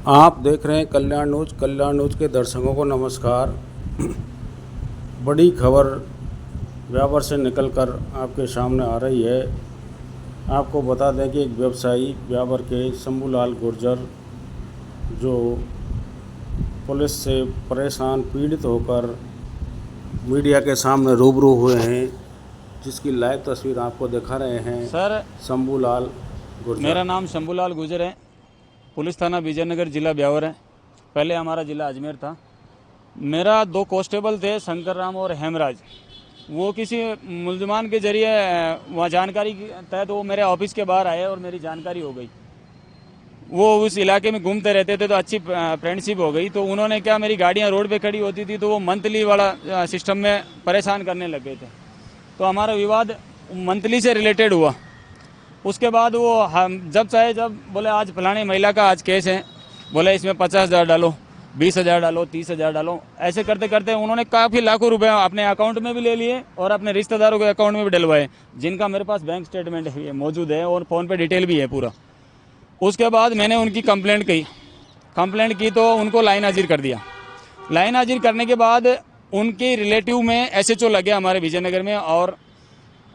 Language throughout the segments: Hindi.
आप देख रहे हैं कल्याण न्यूज। कल्याण न्यूज के दर्शकों को नमस्कार। बड़ी खबर व्यापार से निकलकर आपके सामने आ रही है। आपको बता दें कि एक व्यवसायी व्यापार के शंभूलाल गुर्जर जो पुलिस से परेशान पीड़ित होकर मीडिया के सामने रूबरू हुए हैं, जिसकी लाइव तस्वीर आपको दिखा रहे हैं। सर, शंभूलाल गुर्जर। मेरा नाम शंभूलाल गुर्जर है। पुलिस थाना विजयनगर, जिला ब्यावर है। पहले हमारा ज़िला अजमेर था। मेरा 2 कांस्टेबल थे, शंकर राम और हेमराज। वो किसी मुलजमान के जरिए वहाँ जानकारी के तहत वो मेरे ऑफिस के बाहर आए और मेरी जानकारी हो गई। वो उस इलाके में घूमते रहते थे तो अच्छी फ्रेंडशिप हो गई। तो उन्होंने क्या, मेरी गाड़ियाँ रोड पे खड़ी होती थी तो वो मंथली वाला सिस्टम में परेशान करने लग गए थे। तो हमारा विवाद मंथली से रिलेटेड हुआ। उसके बाद वो हम जब बोले आज फलाने महिला का आज केस है, बोले इसमें 50,000 डालो, 20,000 डालो, 30,000 डालो। ऐसे करते करते उन्होंने काफ़ी लाखों रुपए अपने अकाउंट में भी ले लिए और अपने रिश्तेदारों के अकाउंट में भी डलवाए, जिनका मेरे पास बैंक स्टेटमेंट है मौजूद है और फ़ोन पे डिटेल भी है पूरा। उसके बाद मैंने उनकी कंप्लेंट की तो उनको लाइन हाजिर कर दिया। लाइन हाजिर करने के बाद उनके रिलेटिव में SHO लगे हमारे विजयनगर में, और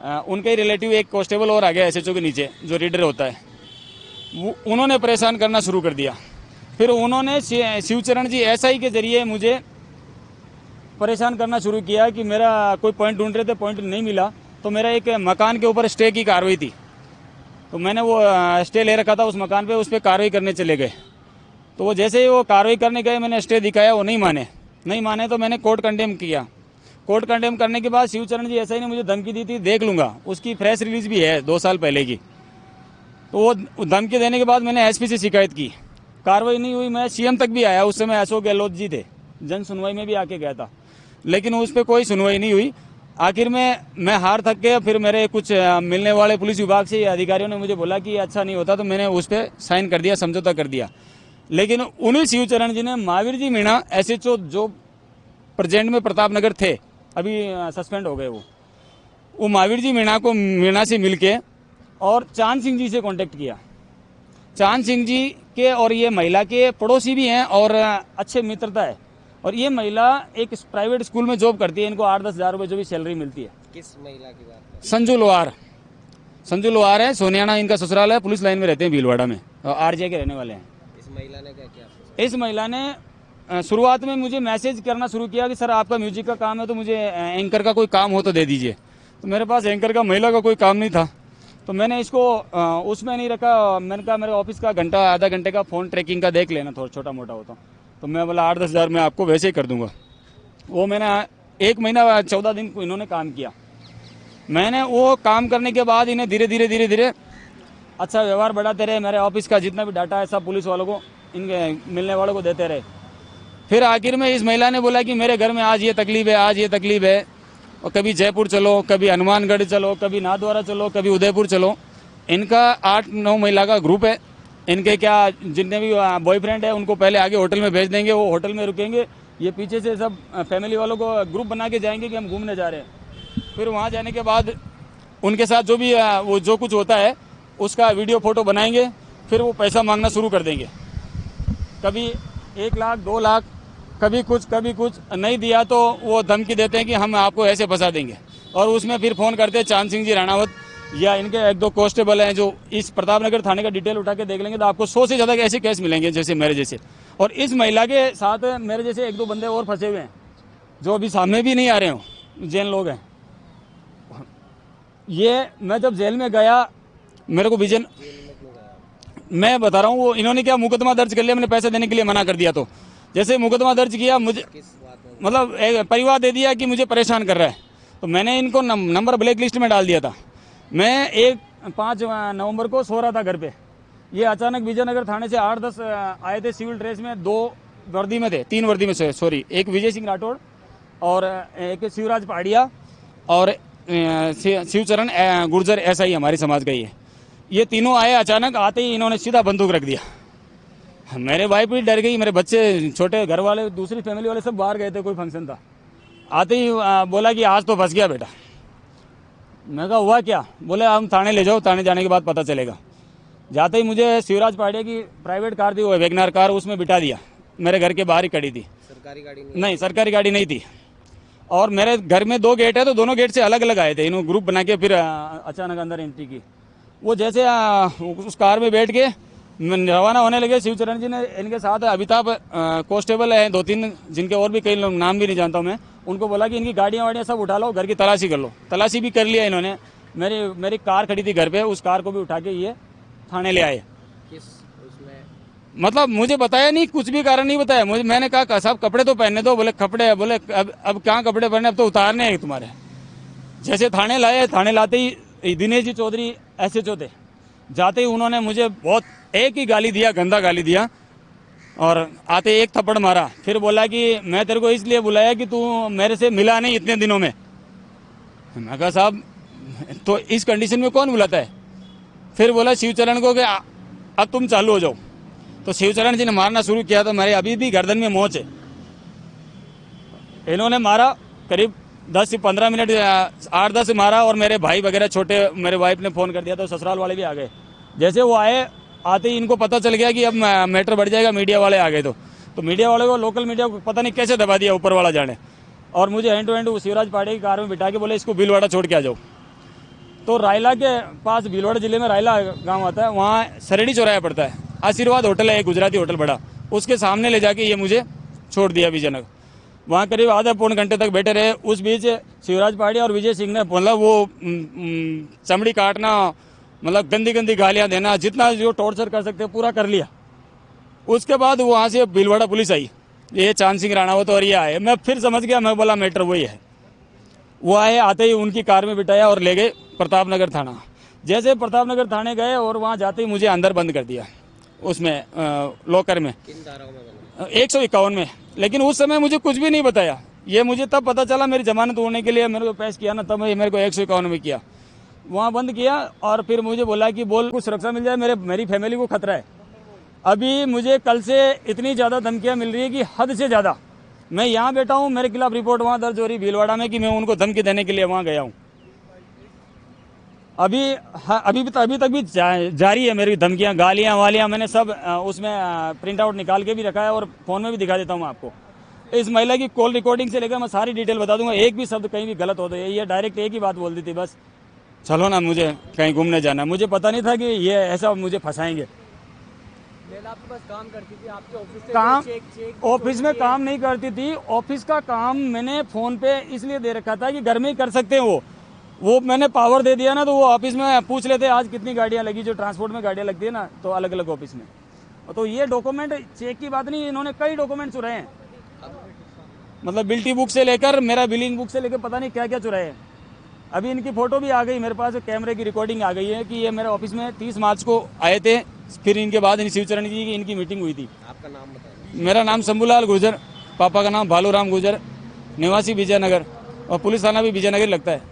उनके रिलेटिव एक कांस्टेबल और आ गया SHO के नीचे जो रीडर होता है। उन्होंने परेशान करना शुरू कर दिया। फिर उन्होंने शिवचरण जी SI के जरिए मुझे परेशान करना शुरू किया कि मेरा कोई पॉइंट ढूंढ रहे थे, पॉइंट नहीं मिला। तो मेरा एक मकान के ऊपर स्टे की कार्रवाई थी, तो मैंने वो स्टे ले रखा था उस मकान पे, उस पर कार्रवाई करने चले गए। तो वो जैसे ही वो कार्रवाई करने गए, मैंने स्टे दिखाया, वो नहीं माने तो मैंने कोर्ट कंडेम किया। कोर्ट कंडेम करने के बाद शिवचरण जी SI ने मुझे धमकी दी थी, देख लूँगा। उसकी प्रेस रिलीज भी है 2 साल पहले की। तो वो धमकी देने के बाद मैंने SP से शिकायत की, कार्रवाई नहीं हुई। मैं CM तक भी आया, उस समय अशोक गहलोत जी थे, जन सुनवाई में भी आके गया था, लेकिन उस पर कोई सुनवाई नहीं हुई। आखिर में मैं हार थक गया। फिर मेरे कुछ मिलने वाले पुलिस विभाग से अधिकारियों ने मुझे बोला कि अच्छा नहीं होता, तो मैंने उस पर साइन कर दिया, समझौता कर दिया। लेकिन उन्हीं शिवचरण जी ने महावीर जी मीणा SHO जो प्रेजेंट में प्रतापनगर थे, अभी सस्पेंड हो गए, वो महावीर जी मीणा से मिलके और चांद सिंह जी से कांटेक्ट किया। चांद सिंह जी के और ये महिला के पड़ोसी भी हैं और अच्छे मित्रता है। और ये महिला एक प्राइवेट स्कूल में जॉब करती है। इनको 8-10 हज़ार रुपये जो भी सैलरी मिलती है। किस महिला की बात? संजू लोहार है, सोनियाना इनका ससुराल है। पुलिस लाइन में रहते हैं भीलवाड़ा में, और RJ के रहने वाले हैं। इस महिला ने क्या किया? इस महिला ने शुरुआत में मुझे मैसेज करना शुरू किया कि सर आपका म्यूजिक का काम है, तो मुझे एंकर का कोई काम हो तो दे दीजिए। तो मेरे पास एंकर का महिला का कोई काम नहीं था, तो मैंने इसको उसमें नहीं रखा। मैंने कहा मेरे ऑफिस का आधा घंटे का फ़ोन ट्रैकिंग का देख लेना, थोड़ा छोटा मोटा होता। तो मैं बोला 8-10 हज़ार मैं आपको वैसे ही कर दूंगा। वो मैंने 1 महीना 14 दिन को इन्होंने काम किया। मैंने वो काम करने के बाद इन्हें धीरे धीरे अच्छा व्यवहार बढ़ाते रहे। मेरे ऑफिस का जितना भी डाटा है सब पुलिस वालों को, इनके मिलने वालों को देते रहे। फिर आखिर में इस महिला ने बोला कि मेरे घर में आज ये तकलीफ है, आज ये तकलीफ है, और कभी जयपुर चलो, कभी हनुमानगढ़ चलो, कभी नाथद्वारा चलो, कभी उदयपुर चलो। इनका 8-9 महिला का ग्रुप है। इनके क्या जितने भी बॉयफ्रेंड है उनको पहले आगे होटल में भेज देंगे, वो होटल में रुकेंगे। ये पीछे से सब फैमिली वालों को ग्रुप बना के जाएंगे कि हम घूमने जा रहे हैं। फिर वहाँ जाने के बाद उनके साथ जो भी वो जो कुछ होता है उसका वीडियो फोटो बनाएंगे। फिर वो पैसा मांगना शुरू कर देंगे, कभी 1 लाख 2 लाख, कभी कुछ नहीं दिया तो वो धमकी देते हैं कि हम आपको ऐसे फंसा देंगे। और उसमें फिर फ़ोन करते हैं चांद सिंह जी राणावत या इनके 1-2 कांस्टेबल हैं जो इस प्रतापनगर थाने का डिटेल उठा के देख लेंगे तो आपको 100 से ज़्यादा ऐसे केस मिलेंगे जैसे मेरे जैसे। और इस महिला के साथ मेरे जैसे 1-2 बंदे और फंसे हुए हैं जो अभी सामने भी नहीं आ रहे हो, जैन लोग हैं। ये मैं जब जेल में गया, मेरे को मैं बता रहा हूँ, वो इन्होंने क्या मुकदमा दर्ज कर लिया, मैंने पैसे देने के लिए मना कर दिया। तो जैसे मुकदमा दर्ज किया, मुझे मतलब एक परिवार दे दिया कि मुझे परेशान कर रहा है, तो मैंने इनको नंबर ब्लैक लिस्ट में डाल दिया था। मैं 5 नवंबर को सो रहा था घर पे। ये अचानक विजयनगर थाने से 8-10 आए थे सिविल ड्रेस में, 2 वर्दी में थे, 3 वर्दी में से, सॉरी, एक विजय सिंह राठौड़ और एक शिवराज पहाड़िया और शिवचरण गुर्जर SI हमारी समाज का ही है। ये तीनों आए। अचानक आते ही इन्होंने सीधा बंदूक रख दिया। मेरे वाइफ भी डर गई, मेरे बच्चे छोटे, घर वाले, दूसरी फैमिली वाले सब बाहर गए थे, कोई फंक्शन था। आते ही बोला कि आज तो फंस गया बेटा। मैं कहा हुआ क्या? बोले हम थाने ले जाओ, थाने जाने के बाद पता चलेगा। जाते ही मुझे शिवराज पाड़िया की प्राइवेट कार थी, वो वैगनार कार, उसमें बिठा दिया। मेरे घर के बाहर ही खड़ी थी। सरकारी गाड़ी नहीं? नहीं, सरकारी गाड़ी नहीं थी। और मेरे घर में 2 गेट है, तो दोनों गेट से अलग अलग आए थे। इन्होंने ग्रुप बना के फिर अचानक अंदर एंट्री की। वो जैसे उस कार में बैठ के रवाना होने लगे, शिवचरण जी ने इनके साथ अमिताभ कांस्टेबल है 2-3, जिनके और भी कई लोग नाम भी नहीं जानता हूँ मैं, उनको बोला कि इनकी गाड़ियाँ वाड़ियाँ सब उठा लो, घर की तलाशी कर लो। तलाशी भी कर लिया इन्होंने। मेरी कार खड़ी थी घर पे, उस कार को भी उठा के ये थाने ले आए। किस उसमें? मतलब मुझे बताया नहीं, कुछ भी कारण नहीं बताया मुझे। मैंने कहा साहब कपड़े तो पहनने दो। बोले कपड़े, बोले अब क्या कपड़े पहने, अब तो उतारने हैं तुम्हारे। जैसे थाने लाए, थाने लाते ही दिनेश जी चौधरी SHO थे, जाते ही उन्होंने मुझे बहुत एक ही गाली दिया, गंदा गाली दिया, और आते एक थप्पड़ मारा। फिर बोला कि मैं तेरे को इसलिए बुलाया कि तू मेरे से मिला नहीं इतने दिनों में। मैं कहा साहब तो इस कंडीशन में कौन बुलाता है। फिर बोला शिवचरण को कि अब तुम चालू हो जाओ। तो शिवचरण जी ने मारना शुरू किया, तो मेरे अभी भी गर्दन में मोच है। इन्होंने मारा करीब 10 से 15 मिनट, 8-10 मारा, और मेरे भाई वगैरह छोटे, मेरे वाइफ ने फ़ोन कर दिया, तो ससुराल वाले भी आ गए। जैसे वो आए, आते ही इनको पता चल गया कि अब मैटर बढ़ जाएगा, मीडिया वाले आ गए। तो मीडिया वाले को, लोकल मीडिया को पता नहीं कैसे दबा दिया, ऊपर वाला जाने। और मुझे hand to hand Shivraj Padiya की कार में बिठा के बोले इसको भीलवाड़ा छोड़ के आ जाओ। तो रायला के पास, भीलवाड़ा जिले में रायला गाँव आता है, वहाँ सरड़ी चौराया पड़ता है। आशीर्वाद होटल है, एक गुजराती होटल बड़ा, उसके सामने ले जाके ये मुझे छोड़ दिया विजयनगर। वहाँ करीब आधा पौन घंटे तक बैठे रहे। उस बीच शिवराज पाड़िया और विजय सिंह ने मतलब वो चमड़ी काटना, मतलब गंदी गंदी गालियाँ देना, जितना जो टॉर्चर कर सकते पूरा कर लिया। उसके बाद वहाँ से भीलवाड़ा पुलिस आई, ये चांद सिंह राणावत और ये आए। मैं फिर समझ गया, मैं बोला मैटर वही है। वो आए, आते ही उनकी कार में बिठाया और ले गए प्रतापनगर थाना। जैसे प्रतापनगर थाने गए और वहाँ जाते ही मुझे अंदर बंद कर दिया, उसमें लॉकर में, किन धाराओं में बना? 151 में। लेकिन उस समय मुझे कुछ भी नहीं बताया। ये मुझे तब पता चला, मेरी जमानत होने के लिए मेरे को पेश किया ना, तब मेरे को 151 में किया, वहाँ बंद किया। और फिर मुझे बोला कि बोल, कुछ सुरक्षा मिल जाए, मेरी फैमिली को खतरा है। अभी मुझे कल से इतनी ज़्यादा धमकियाँ मिल रही है कि हद से ज़्यादा। मैं यहाँ बैठा हूँ, मेरे खिलाफ रिपोर्ट वहाँ दर्ज हो रही भीलवाड़ा में कि मैं उनको धमकी देने के लिए वहाँ गया हूँ। अभी तक भी जारी है मेरी धमकियाँ, गालियाँ वालियाँ। मैंने सब उसमें प्रिंट आउट निकाल के भी रखा है, और फ़ोन में भी दिखा देता हूँ आपको। इस महिला की कॉल रिकॉर्डिंग से लेकर मैं सारी डिटेल बता दूंगा। एक भी शब्द कहीं भी गलत हो तो ये डायरेक्ट एक ही बात बोलती थी, बस चलो ना, मुझे कहीं घूमने जाना। मुझे पता नहीं था कि ये ऐसा मुझे फंसाएंगे। आपके पास काम करती थी, आपके ऑफिस से काम चेक ऑफिस में काम नहीं करती थी। ऑफिस का काम मैंने फ़ोन पे इसलिए दे रखा था कि घर में ही कर सकते हैं। वो मैंने पावर दे दिया ना, तो वो ऑफिस में पूछ लेते आज कितनी गाड़ियाँ लगी, जो ट्रांसपोर्ट में गाड़ियाँ लगती है ना, तो अलग अलग ऑफिस में। तो ये डॉक्यूमेंट चेक की बात नहीं, इन्होंने कई डॉक्यूमेंट चुराए हैं। मतलब बिल्टी बुक से लेकर, मेरा बिलिंग बुक से लेकर पता नहीं क्या क्या चुराए हैं। अभी इनकी फ़ोटो भी आ गई मेरे पास, कैमरे की रिकॉर्डिंग आ गई है कि ये मेरे ऑफिस में 30 मार्च को आए थे। फिर इनके बाद शिवचरण जी की इनकी मीटिंग हुई थी। आपका नाम बताइए। मेरा नाम शंभूलाल गुर्जर, पापा का नाम भालूराम गुर्जर, निवासी विजयनगर, और पुलिस थाना भी विजयनगर लगता है।